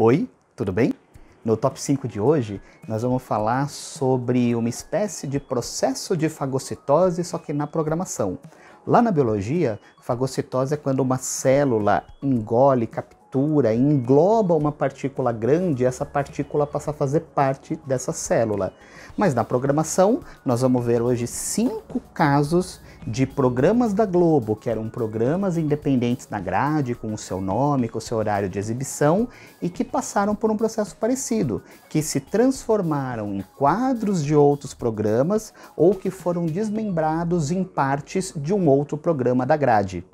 Oi, tudo bem? No Top 5 de hoje, nós vamos falar sobre uma espécie de processo de fagocitose, só que na programação. Lá na biologia, fagocitose é quando uma célula engole, captura, engloba uma partícula grande e essa partícula passa a fazer parte dessa célula. Mas na programação, nós vamos ver hoje 5 casos de programas da Globo, que eram programas independentes na grade, com o seu nome, com o seu horário de exibição, e que passaram por um processo parecido, que se transformaram em quadros de outros programas ou que foram desmembrados em partes de um outro programa da grade.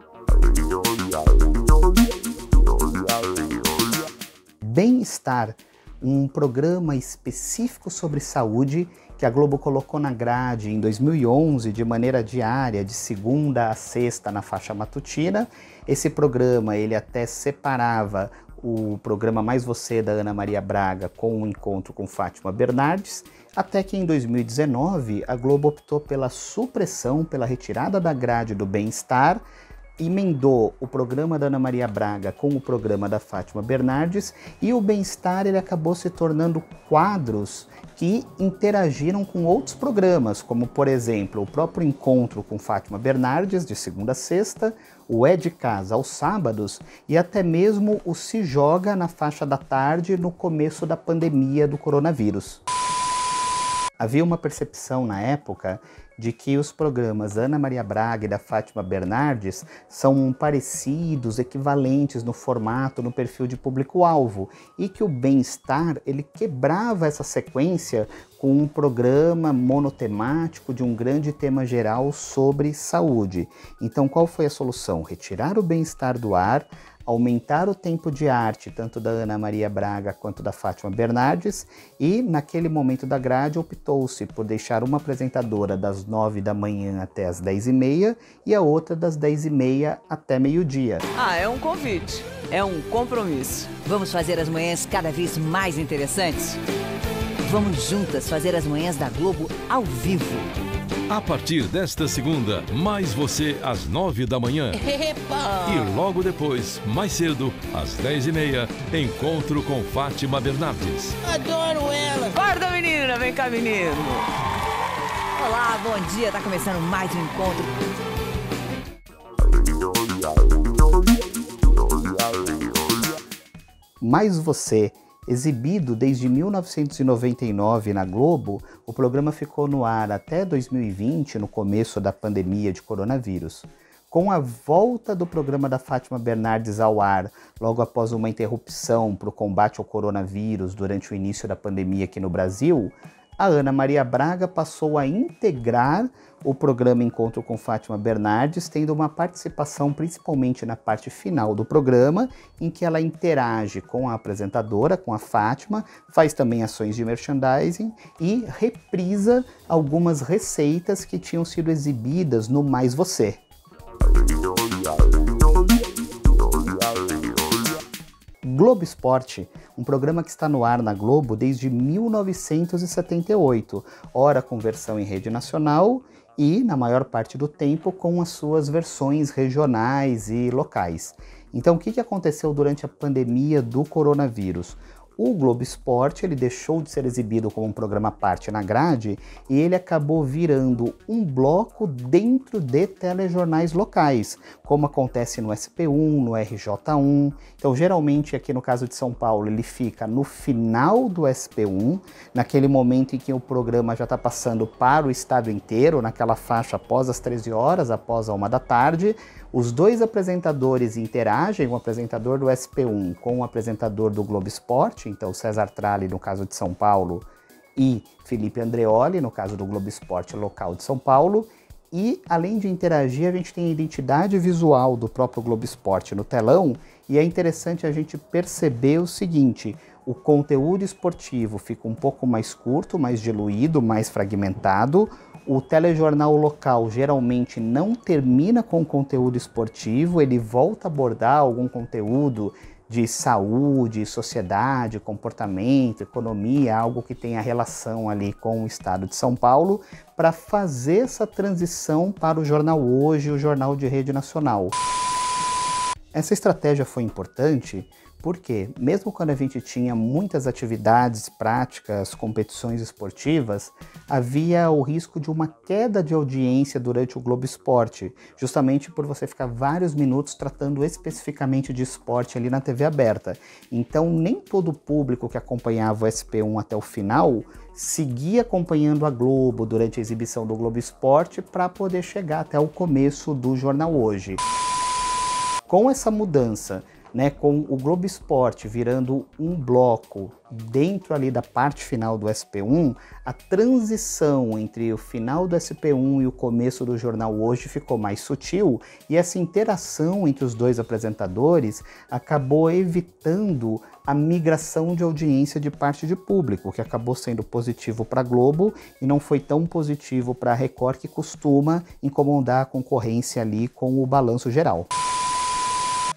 Bem-Estar, um programa específico sobre saúde que a Globo colocou na grade em 2011 de maneira diária, de segunda a sexta na faixa matutina. Esse programa ele até separava o programa Mais Você da Ana Maria Braga com o encontro com Fátima Bernardes, até que em 2019 a Globo optou pela supressão, pela retirada da grade do Bem-Estar, emendou o programa da Ana Maria Braga com o programa da Fátima Bernardes e o Bem-Estar ele acabou se tornando quadros que interagiram com outros programas, como por exemplo o próprio encontro com Fátima Bernardes de segunda a sexta, o É de Casa aos sábados e até mesmo o Se Joga na faixa da tarde no começo da pandemia do coronavírus. Havia uma percepção na época de que os programas da Ana Maria Braga e da Fátima Bernardes são parecidos, equivalentes no formato, no perfil de público-alvo, e que o Bem-Estar ele quebrava essa sequência com um programa monotemático de um grande tema geral sobre saúde. Então qual foi a solução? Retirar o Bem-Estar do ar, aumentar o tempo de arte, tanto da Ana Maria Braga quanto da Fátima Bernardes, e naquele momento da grade optou-se por deixar uma apresentadora das 9 da manhã até as 10h30 e a outra das 10h30 até meio-dia. É um convite, é um compromisso. Vamos fazer as manhãs cada vez mais interessantes? Vamos juntas fazer as manhãs da Globo ao vivo. A partir desta segunda, Mais Você às 9 da manhã. Epa! E logo depois, mais cedo, às 10h30, encontro com Fátima Bernardes. Adoro ela! Acorda, menina, vem cá, menino. Olá, bom dia, tá começando mais um encontro. Mais Você. Exibido desde 1999 na Globo, o programa ficou no ar até 2020, no começo da pandemia de coronavírus. Com a volta do programa da Fátima Bernardes ao ar, logo após uma interrupção para o combate ao coronavírus durante o início da pandemia aqui no Brasil, a Ana Maria Braga passou a integrar o programa Encontro com Fátima Bernardes, tendo uma participação principalmente na parte final do programa, em que ela interage com a apresentadora, com a Fátima, faz também ações de merchandising e reprisa algumas receitas que tinham sido exibidas no Mais Você. Globo Esporte, um programa que está no ar na Globo desde 1978, ora com versão em rede nacional e, na maior parte do tempo, com as suas versões regionais e locais. Então, o que aconteceu durante a pandemia do coronavírus? O Globo Esporte ele deixou de ser exibido como um programa à parte na grade e ele acabou virando um bloco dentro de telejornais locais, como acontece no SP1, no RJ1. Então, geralmente, aqui no caso de São Paulo, ele fica no final do SP1, naquele momento em que o programa já está passando para o estado inteiro, naquela faixa após as 13 horas, após a 1 da tarde. Os dois apresentadores interagem, o apresentador do SP1 com o apresentador do Globo Esporte, então César Tralli no caso de São Paulo e Felipe Andreoli no caso do Globo Esporte local de São Paulo. E além de interagir, a gente tem a identidade visual do próprio Globo Esporte no telão e é interessante a gente perceber o seguinte: o conteúdo esportivo fica um pouco mais curto, mais diluído, mais fragmentado. O telejornal local geralmente não termina com conteúdo esportivo, ele volta a abordar algum conteúdo de saúde, sociedade, comportamento, economia, algo que tenha relação ali com o estado de São Paulo, para fazer essa transição para o Jornal Hoje, o jornal de rede nacional. Essa estratégia foi importante Por quê? Mesmo quando a gente tinha muitas atividades práticas, competições esportivas, havia o risco de uma queda de audiência durante o Globo Esporte, justamente por você ficar vários minutos tratando especificamente de esporte ali na TV aberta. Então, nem todo o público que acompanhava o SP1 até o final seguia acompanhando a Globo durante a exibição do Globo Esporte para poder chegar até o começo do Jornal Hoje. Com essa mudança, né, com o Globo Esporte virando um bloco dentro ali da parte final do SP1, a transição entre o final do SP1 e o começo do Jornal Hoje ficou mais sutil, e essa interação entre os dois apresentadores acabou evitando a migração de audiência de parte de público, que acabou sendo positivo para a Globo e não foi tão positivo para a Record, que costuma incomodar a concorrência ali com o balanço geral.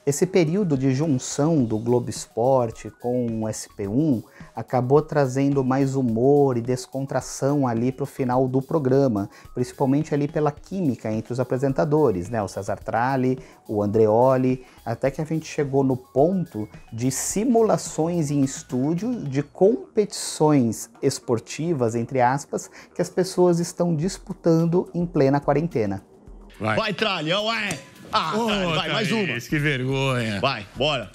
Esse período de junção do Globo Esporte com o SP1 acabou trazendo mais humor e descontração ali para o final do programa, principalmente ali pela química entre os apresentadores, né? O César Tralli, o Andreoli, até que a gente chegou no ponto de simulações em estúdio de competições esportivas, entre aspas, que as pessoas estão disputando em plena quarentena. Vai, Tralli, vai! Tralli, vai, mais uma. Que vergonha. Vai, bora.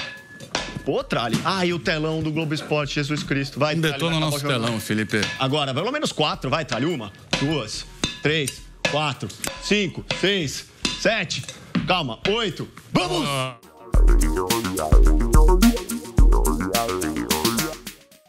Pô, Tralli. E o telão do Globo Esporte, Jesus Cristo. Vai, Tralli. Detona o nosso telão, Felipe. Agora, pelo menos 4, vai, Tralli. 1, 2, 3, 4, 5, 6, 7. Calma, 8. Vamos!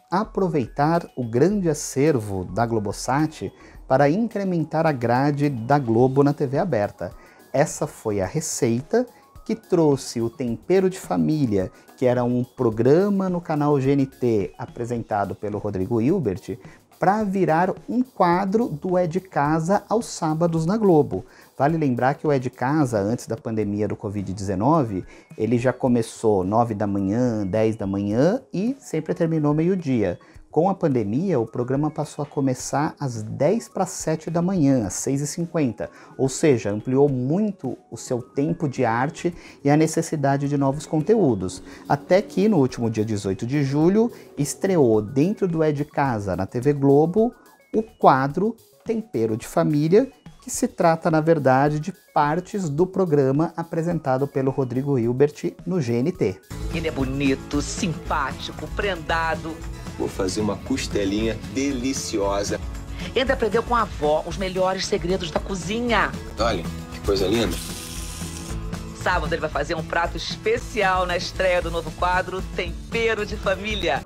Aproveitar o grande acervo da Globosat para incrementar a grade da Globo na TV aberta. Essa foi a receita que trouxe o Tempero de Família, que era um programa no canal GNT apresentado pelo Rodrigo Hilbert, para virar um quadro do É de Casa aos sábados na Globo. Vale lembrar que o É de Casa, antes da pandemia do Covid-19, ele já começou 9 da manhã, 10 da manhã e sempre terminou meio-dia. Com a pandemia, o programa passou a começar às 10 para 7 da manhã, às 6h50, ou seja, ampliou muito o seu tempo de arte e a necessidade de novos conteúdos. Até que, no último dia 18 de julho, estreou dentro do É de Casa, na TV Globo, o quadro Tempero de Família, que se trata, na verdade, de partes do programa apresentado pelo Rodrigo Hilbert no GNT. Ele é bonito, simpático, prendado. Vou fazer uma costelinha deliciosa. Ele aprendeu com a avó os melhores segredos da cozinha. Olha, que coisa linda. Sábado ele vai fazer um prato especial na estreia do novo quadro Tempero de Família.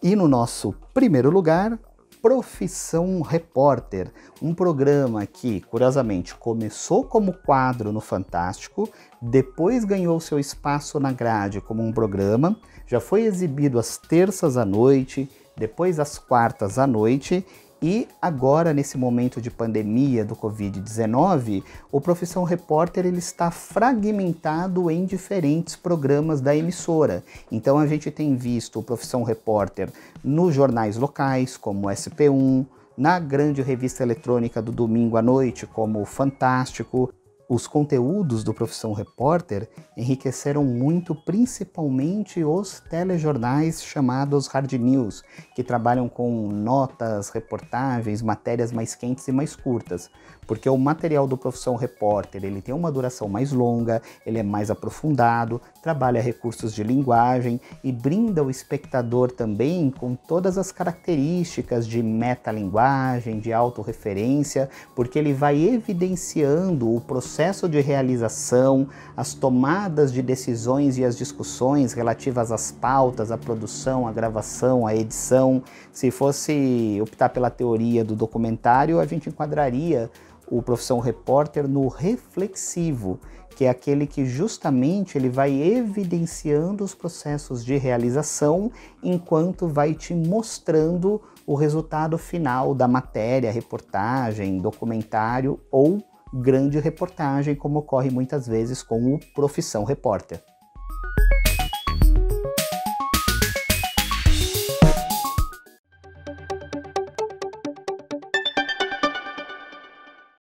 E no nosso primeiro lugar, Profissão Repórter, um programa que, curiosamente, começou como quadro no Fantástico, depois ganhou seu espaço na grade como um programa, já foi exibido às terças à noite, depois às quartas à noite, e agora, nesse momento de pandemia do Covid-19, o Profissão Repórter ele está fragmentado em diferentes programas da emissora. Então a gente tem visto o Profissão Repórter nos jornais locais, como o SP1, na grande revista eletrônica do domingo à noite, como o Fantástico. Os conteúdos do Profissão Repórter enriqueceram muito, principalmente os telejornais chamados Hard News, que trabalham com notas, reportagens, matérias mais quentes e mais curtas. Porque o material do Profissão Repórter ele tem uma duração mais longa, ele é mais aprofundado, trabalha recursos de linguagem e brinda o espectador também com todas as características de metalinguagem, de autorreferência, porque ele vai evidenciando o processo de realização, as tomadas de decisões e as discussões relativas às pautas, à produção, à gravação, à edição. Se fosse optar pela teoria do documentário, a gente enquadraria o Profissão Repórter no reflexivo, que é aquele que justamente ele vai evidenciando os processos de realização enquanto vai te mostrando o resultado final da matéria, reportagem, documentário ou grande reportagem, como ocorre muitas vezes com o Profissão Repórter.